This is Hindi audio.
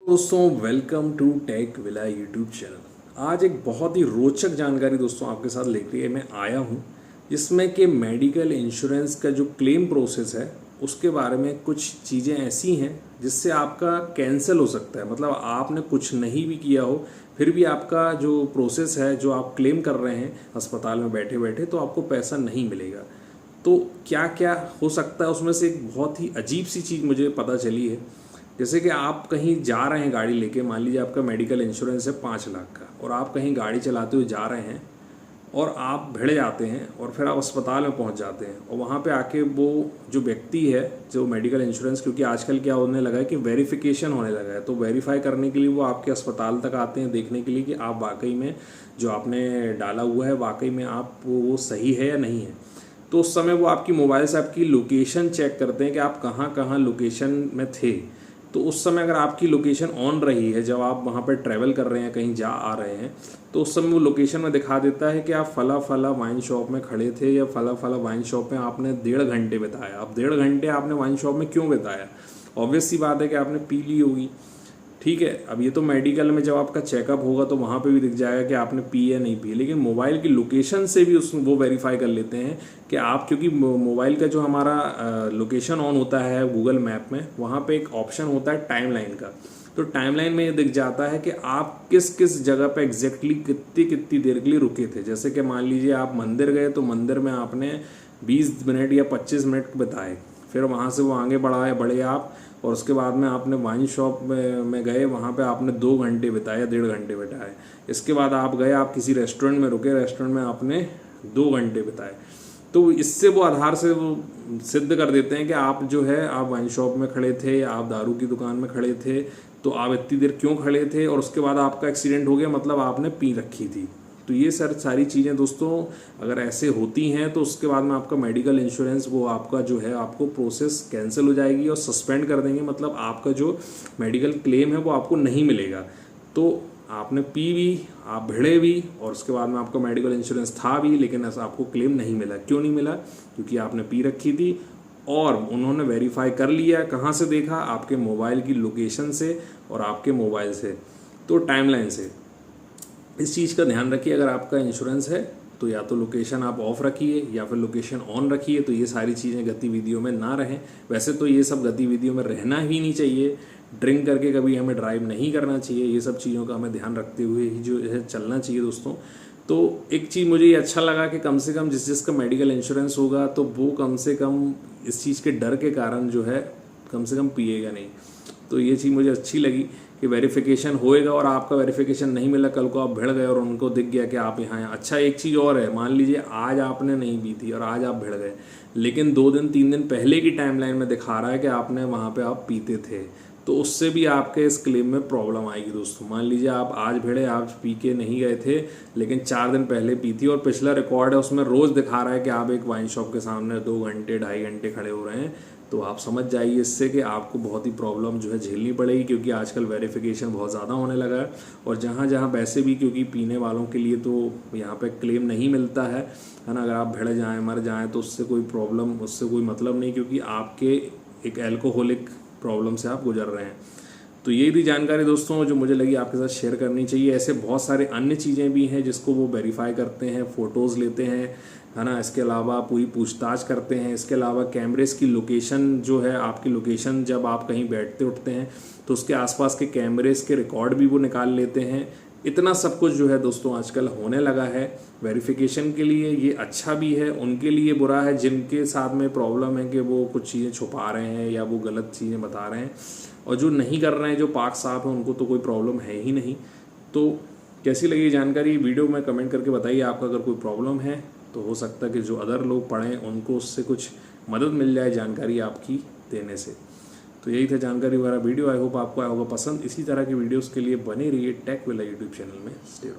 दोस्तों welcome to Tech Villa YouTube channel. आज एक बहुत ही रोचक जानकारी दोस्तों आपके साथ लेके मैं आया हूँ, जिसमें कि मेडिकल इंश्योरेंस का जो क्लेम प्रोसेस है उसके बारे में कुछ चीज़ें ऐसी हैं जिससे आपका कैंसिल हो सकता है। मतलब आपने कुछ नहीं भी किया हो फिर भी आपका जो प्रोसेस है, जो आप क्लेम कर रहे हैं अस्पताल में बैठे बैठे, तो आपको पैसा नहीं मिलेगा। तो क्या क्या हो सकता है उसमें से एक बहुत ही अजीब सी चीज़ मुझे पता चली है। जैसे कि आप कहीं जा रहे हैं गाड़ी लेके, मान लीजिए आपका मेडिकल इंश्योरेंस है 5 लाख का, और आप कहीं गाड़ी चलाते हुए जा रहे हैं और आप भिड़ जाते हैं और फिर आप अस्पताल में पहुंच जाते हैं, और वहां पे आके वो जो व्यक्ति है जो मेडिकल इंश्योरेंस, क्योंकि आजकल क्या होने लगा है कि वेरिफिकेशन होने लगा है, तो वेरीफाई करने के लिए वो आपके अस्पताल तक आते हैं देखने के लिए कि आप वाकई में जो आपने डाला हुआ है वाकई में आप वो सही है या नहीं है। तो उस समय वो आपकी मोबाइल से आपकी लोकेशन चेक करते हैं कि आप कहाँ कहाँ लोकेशन में थे। तो उस समय अगर आपकी लोकेशन ऑन रही है, जब आप वहाँ पर ट्रैवल कर रहे हैं, कहीं जा आ रहे हैं, तो उस समय वो लोकेशन में दिखा देता है कि आप फला फला वाइन शॉप में खड़े थे, या फला फला वाइन शॉप में आपने 1.5 घंटे बिताया। अब 1.5 घंटे आपने वाइन शॉप में क्यों बिताया? ऑब्वियस सी बात है कि आपने पी ली होगी। ठीक है, अब ये तो मेडिकल में जब आपका चेकअप होगा तो वहाँ पे भी दिख जाएगा कि आपने पी या नहीं पी, लेकिन मोबाइल की लोकेशन से भी वो वेरीफाई कर लेते हैं कि आप, क्योंकि मोबाइल का जो हमारा लोकेशन ऑन होता है गूगल मैप में, वहाँ पे एक ऑप्शन होता है टाइमलाइन का। तो टाइमलाइन में ये दिख जाता है कि आप किस किस जगह पे एग्जैक्टली कितनी कितनी देर के लिए रुके थे। जैसे कि मान लीजिए आप मंदिर गए तो मंदिर में आपने 20 मिनट या 25 मिनट बिताए, फिर वहाँ से वो आगे बढ़े आप, और उसके बाद में आपने वाइन शॉप में गए, वहाँ पे आपने 2 घंटे बिताए, 1.5 घंटे बिताए। इसके बाद आप गए, आप किसी रेस्टोरेंट में रुके, रेस्टोरेंट में आपने 2 घंटे बिताए। तो इससे वो आधार से वो सिद्ध कर देते हैं कि आप जो है आप वाइन शॉप में खड़े थे, आप दारू की दुकान में खड़े थे, तो आप इतनी देर क्यों खड़े थे, और उसके बाद आपका एक्सीडेंट हो गया, मतलब आपने पी रखी थी। तो ये सारी चीज़ें दोस्तों अगर ऐसे होती हैं तो उसके बाद में आपका मेडिकल इंश्योरेंस, वो आपका जो है आपको प्रोसेस कैंसिल हो जाएगी और सस्पेंड कर देंगे। मतलब आपका जो मेडिकल क्लेम है वो आपको नहीं मिलेगा। तो आपने पी भी, आप भिड़े भी, और उसके बाद में आपका मेडिकल इंश्योरेंस था भी, लेकिन ऐसा आपको क्लेम नहीं मिला। क्यों नहीं मिला? क्योंकि आपने पी रखी थी, और उन्होंने वेरीफाई कर लिया। कहाँ से देखा? आपके मोबाइल की लोकेशन से, और आपके मोबाइल से, तो टाइमलाइन से। इस चीज़ का ध्यान रखिए, अगर आपका इंश्योरेंस है तो या तो लोकेशन आप ऑफ रखिए या फिर लोकेशन ऑन रखिए, तो ये सारी चीज़ें गतिविधियों में ना रहें। वैसे तो ये सब गतिविधियों में रहना ही नहीं चाहिए, ड्रिंक करके कभी हमें ड्राइव नहीं करना चाहिए, ये सब चीज़ों का हमें ध्यान रखते हुए ही जो है चलना चाहिए दोस्तों। तो एक चीज़ मुझे ये अच्छा लगा कि कम से कम जिसका मेडिकल इंश्योरेंस होगा तो वो कम से कम इस चीज़ के डर के कारण जो है कम से कम पिएगा नहीं। तो ये चीज़ मुझे अच्छी लगी कि वेरिफिकेशन होएगा, और आपका वेरिफिकेशन नहीं मिला, कल को आप भिड़ गए और उनको दिख गया कि आप यहाँ हैं। अच्छा, एक चीज़ और है, मान लीजिए आज आपने नहीं पी थी और आज आप भिड़ गए, लेकिन 2 दिन 3 दिन पहले की टाइमलाइन में दिखा रहा है कि आपने वहाँ पे आप पीते थे, तो उससे भी आपके इस क्लेम में प्रॉब्लम आएगी दोस्तों। मान लीजिए आप आज भिड़े, आप पी के नहीं गए थे, लेकिन 4 दिन पहले पी थी, और पिछला रिकॉर्ड है उसमें रोज़ दिखा रहा है कि आप एक वाइन शॉप के सामने 2 घंटे 2.5 घंटे खड़े हो रहे हैं, तो आप समझ जाइए इससे कि आपको बहुत ही प्रॉब्लम जो है झेलनी पड़ेगी, क्योंकि आजकल वेरिफिकेशन बहुत ज़्यादा होने लगा है। और जहाँ जहाँ वैसे भी, क्योंकि पीने वालों के लिए तो यहाँ पे क्लेम नहीं मिलता है ना, अगर आप भिड़ जाएं, मर जाएं, तो उससे कोई प्रॉब्लम, उससे कोई मतलब नहीं, क्योंकि आपके एक एल्कोहलिक प्रॉब्लम से आप गुजर रहे हैं। तो ये थी जानकारी दोस्तों जो मुझे लगी आपके साथ शेयर करनी चाहिए। ऐसे बहुत सारे अन्य चीज़ें भी हैं जिसको वो वेरीफाई करते हैं, फ़ोटोज़ लेते हैं, है ना। इसके अलावा पूरी पूछताछ करते हैं। इसके अलावा कैमरेस की लोकेशन जो है, आपकी लोकेशन जब आप कहीं बैठते उठते हैं तो उसके आसपास के कैमरेस के रिकॉर्ड भी वो निकाल लेते हैं। इतना सब कुछ जो है दोस्तों आजकल होने लगा है वेरिफिकेशन के लिए। ये अच्छा भी है, उनके लिए बुरा है जिनके साथ में प्रॉब्लम है कि वो कुछ चीज़ें छुपा रहे हैं या वो गलत चीज़ें बता रहे हैं, और जो नहीं कर रहे हैं, जो पाक साफ है, उनको तो कोई प्रॉब्लम है ही नहीं। तो कैसी लगी जानकारी वीडियो में कमेंट करके बताइए। आपका अगर कोई प्रॉब्लम है तो हो सकता है कि जो अदर लोग पढ़ें उनको उससे कुछ मदद मिल जाए जानकारी आपकी देने से। तो यही था जानकारी वाला वीडियो। आई होप आपको आया होगा पसंद। इसी तरह की वीडियोस के लिए बने रहिए टेक विला यूट्यूब चैनल में। स्टे